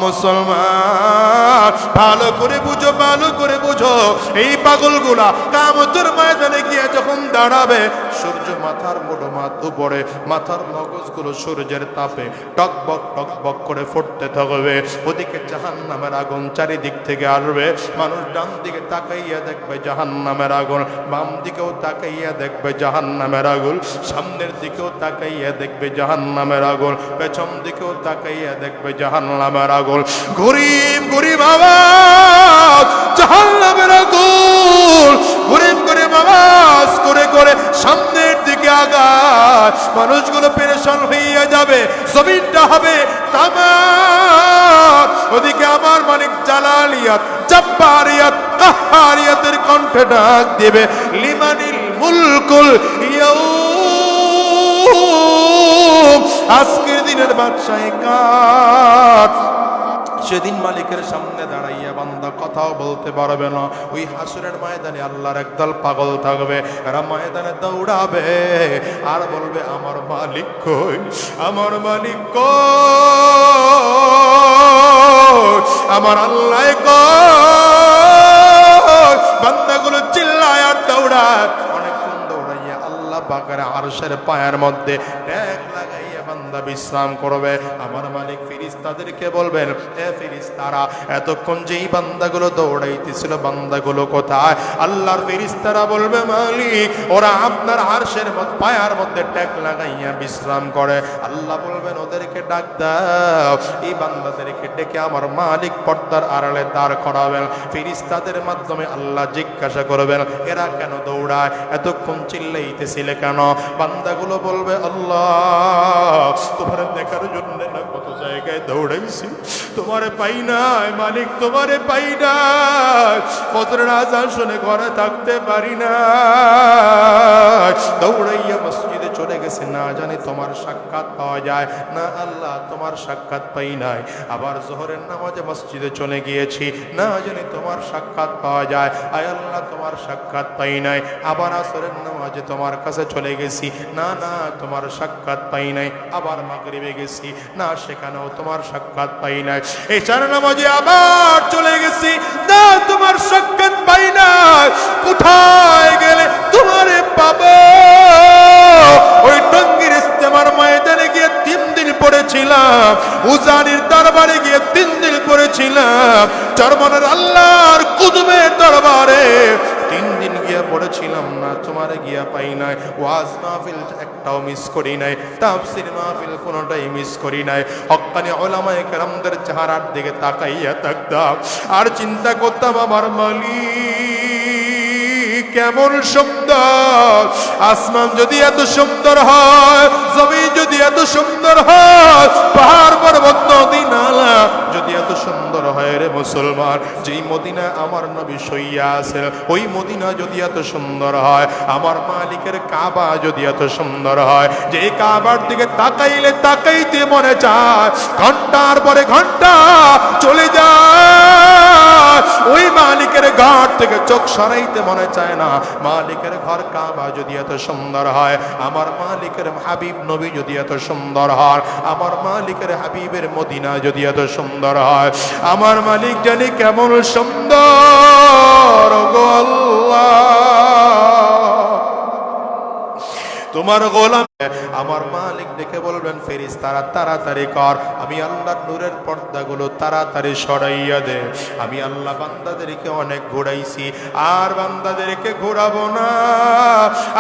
মুসলমান, ভালো করে বুঝো, ভালো করে বুঝো। এই পাগলগুলা কিয়ামতের ময়দানে গিয়ে যখন দাঁড়াবে, সূর্য মাথার মুঠো উপরে, মাথার মগজগুলো সূর্যের তাপে টকবক টকবক করে ফুটতে থাকবে। ওদিকে জাহান্নামের আগুন চারিদিক থেকে আসবে। মানুষ ডান দিকে তাকাইয়া দেখবে জাহান্নামের আগুন, বাম দিকেও তাকাইয়া দেখবে জাহান্নামের আগুন, সামনের দিকেও তাকাইয়া দেখবে জাহান্নামের আগুন, পেছন দিকেও তাকাইয়া দেখবে জাহান্নামের আগুন। গরিব গরিব আওয়াজ জাহান্নামের আগুন, গরিব গরিব আওয়াজ করে করে সামনের দিকে আগায়। মানুষগুলো পেরেশান হইয়া যাবে, জমিনটা হবে তামাম। ওদিকে আমার মালিক জালালিয়াত, জব্বারিয়াত, কাহ্হারিয়াতের কণ্ঠে ডাক দিবে, লিমানিল মুলকুল ইয়াউম, আজকের দিনের বাদশাহী কার? সেদিন মালিকের সামনে দাঁড়াইয়া বান্দা কথাও বলতে পারবে না। ওই হাসরের ময়দানে আল্লাহর একদল পাগল থাকবে, এরা ময়দানে দৌড়াবে আর বলবে, আমার মালিক কই, আমার মালিক কই, আমার আল্লাহ কই। বান্দাগুলো চিল্লায় আর দৌড়ায়। অনেকক্ষণ দৌড়াইয়া আল্লাহ পাকের আরশের পায়ের মধ্যে এক লাগাইয়া বান্দা বিশ্রাম করবে। আমার মালিক ফেরেশতাদেরকে বলবেন, এ ফেরেশতারা, এতক্ষণ যেই বান্দাগুলো দৌড়াইতেছিল বান্দাগুলো কোথায়? আল্লাহর ফেরেশতারা বলবে, মালিক ওরা আপনার আরশের পায়ের মধ্যে ট্যাগ লাগাইয়া বিশ্রাম করে। আল্লাহ বলবেন, ওদেরকে ডাক দাও। এই বান্দাদেরকে ডেকে আমার মালিক পর্দার আড়ালে দাঁড় করাবেন। ফেরেশতাদের মাধ্যমে আল্লাহ জিজ্ঞাসা করবেন, এরা কেন দৌড়ায়, এতক্ষণ চিল্লাইতেছিলে কেন? বান্দাগুলো বলবে, আল্লাহ তোমার দেখার জন্য না কত জায়গায় দৌড়াইছি, তোমারে পাই নাই মালিক, তোমারে পাই নাই। ফজরের আযান শুনে ঘরে থাকতে পারি না, দৌড়াইয়া মসজিদে চলে গেছে, না জানি তোমার সাক্ষাৎ পাওয়া যায় না। আল্লাহ তোমার সাক্ষাৎ পাই নাই। আবার জোহরের নামাজে মসজিদে চলে গিয়েছি, না জানি তোমার সাক্ষাৎ পাওয়া যায়, আয় আল্লাহ তোমার সাক্ষাৎ পাই নাই। আবার আসরের নামাজে তোমার কাছে চলে গেছি, না না তোমার সাক্ষাৎ পাই নাই। আবার মাগরিবে গেছি, না সেখানেও তোমার সাক্ষাৎ পাই নাই। এশার নামাজে আবার চলে গেছি, না তোমার সাক্ষাৎ পাই নাই। কোথায় গেলে তোমারে পাবো? ওই টঙ্গীর ইস্তেমার ময়দানে গিয়ে 3 দিন পড়েছিলাম, উজানির দরবারে গিয়ে 3 দিন পড়েছিলাম, চরমনের আল্লাহর কুতুবের দরবারে 3 দিন গিয়া পড়েছিলাম, না তোমারে গিয়া পাই নাই। ওয়াজ মাহফিল একটাও মিস করি নাই, তাফসীর মাহফিল কোনোটাই মিস করি নাই। হক্কানি উলামায়ে কেরামদের চেহারার দিকে তাকাইয়া থাকতাম আর চিন্তা করতাম, আমার মালিক কেমন সুন্দর। আসমান যদি এত সুন্দর হয়, জমিন যদি এত সুন্দর হয়, পাহাড় পর্বত নদী নালা যদি এত সুন্দর হয় রে মুসলমান, যেই মদিনা আমার নবী শুইয়া আছেন, ওই মদিনা যদি এত সুন্দর হয়, আমার মালিকের কাবা যদি এত সুন্দর হয়, যে কাবার দিকে তাকাইলে তাকাইতে মনে চায়, ঘন্টার পরে ঘন্টা চলে যায়, ওই মালিকের ঘর থেকে চোখ সরাইতে মনে চায় না। মালিকের ঘর কাবা যদি এত সুন্দর হয়, আমার মালিকের হাবিব নবী যদি এত সুন্দর হয়, আমার মালিকের হাবিবের মদিনা যদি এত সুন্দর হয়, আমার মালিক জানি কেমন সুন্দর গো আল্লাহ। তোমার গোলাম আমার মালিক দেখে বলবেন, ফেরেশতারা তাড়াতাড়ি কর, আমি আল্লাহর নূরের পর্দাগুলো তাড়াতাড়ি সরাইয়া দে। আমি আল্লাহ বান্দাদেরকে অনেক ঘোরাইছি, আর বান্দাদেরকে ঘোরাবো না।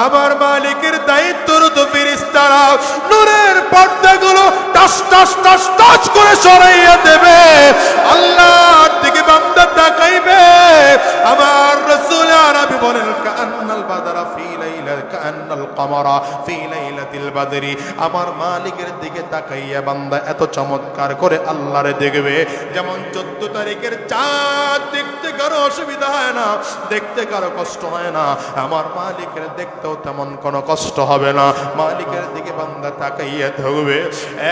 আমার মালিকের দায়িত্বরত ফেরেশতারা নূরের পর্দাগুলো টাস টাস টাস টাস করে সরাইয়া দেবে। আল্লাহর দিকে বান্দা তাকাইবে। আমার রাসূল আরবি বলেন, কাআন্নাল বাদরা ফি লাইলা, কাআন্নাল কমারা ফি লাইলাতিল বাদরি। আমার মালিকের দিকে তাকাইয়া বান্দা এত চমৎকার করে আল্লাহরে দেখবে, যেমন 14 তারিখের চাঁদ দেখতে কারো অসুবিধা হয় না, দেখতে কারো কষ্ট হয় না, আমার মালিকের দেখতেও তেমন কোনো কষ্ট হবে না। মালিকের দিকে বান্দা তাকাইয়া থাকবে,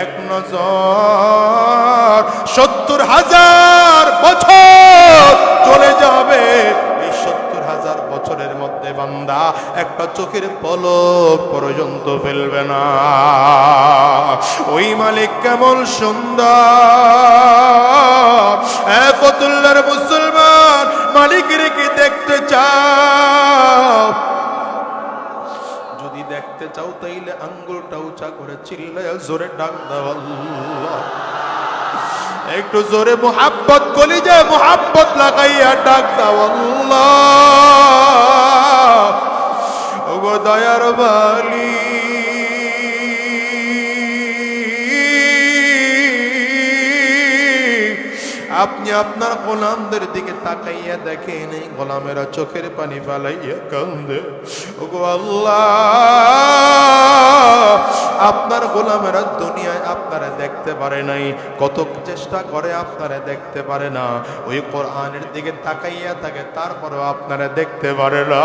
এক নজর 70,000 বছর চলে যাবে। এই 70,000 বছরের মধ্যে বান্দা একটা চোখের পলক পর্যন্ত ফেলবে না। ওই মালিক কেমন সুন্দর, সোনার মুসলমান, মালিকের কি দেখতে চাও? যদি দেখতে চাও তাইলে আঙ্গুলটা উঁচা করে চিল্লায় জোরে ডাক দাও আল্লাহ। একটু জোরে মুহাব্বত কলিজায় মুহাব্বত লাগাইয়া ডাক দাও আল্লাহ। ওগো দয়ার মালিক, আপনি আপনার গোলামদের দিকে তাকাইয়া দেখেন, এই গোলামেরা চোখের পানি ফালাইয়া কান্দে। ওগো আল্লাহ, আপনার গোলামেরা দুনিয়ায় আপনারা দেখতে পারে নাই, কত চেষ্টা করে আপনারা দেখতে পারে না, ওই কোরআনের দিকে তাকাইয়া থাকে, তারপরেও আপনারা দেখতে পারে না।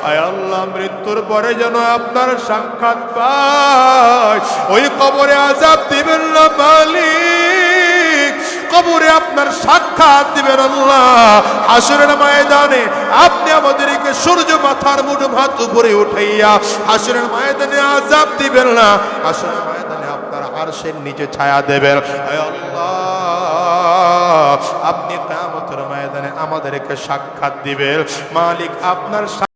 আয় আল্লাহ, মৃত্যুর পরে যেন আপনার সাক্ষাৎ পায়, ওই কবরে আযাব দিবেন না মালিক, কবরে আপনার সাক্ষাৎ দিবেন আল্লাহ। হাসরের ময়দানে আপনি আমাদেরকে সূর্য মাথার মুঠো ভাত উপরে উঠাইয়া হাসরের ময়দানে আযাব দিবেন না, হাসরের ময়দানে আপনার আরশের নিচে ছায়া দেবেন। আয় আল্লাহ, আপনি কিয়ামতের ময়দানে আমাদেরকে সাক্ষাৎ দিবেন মালিক। আপনার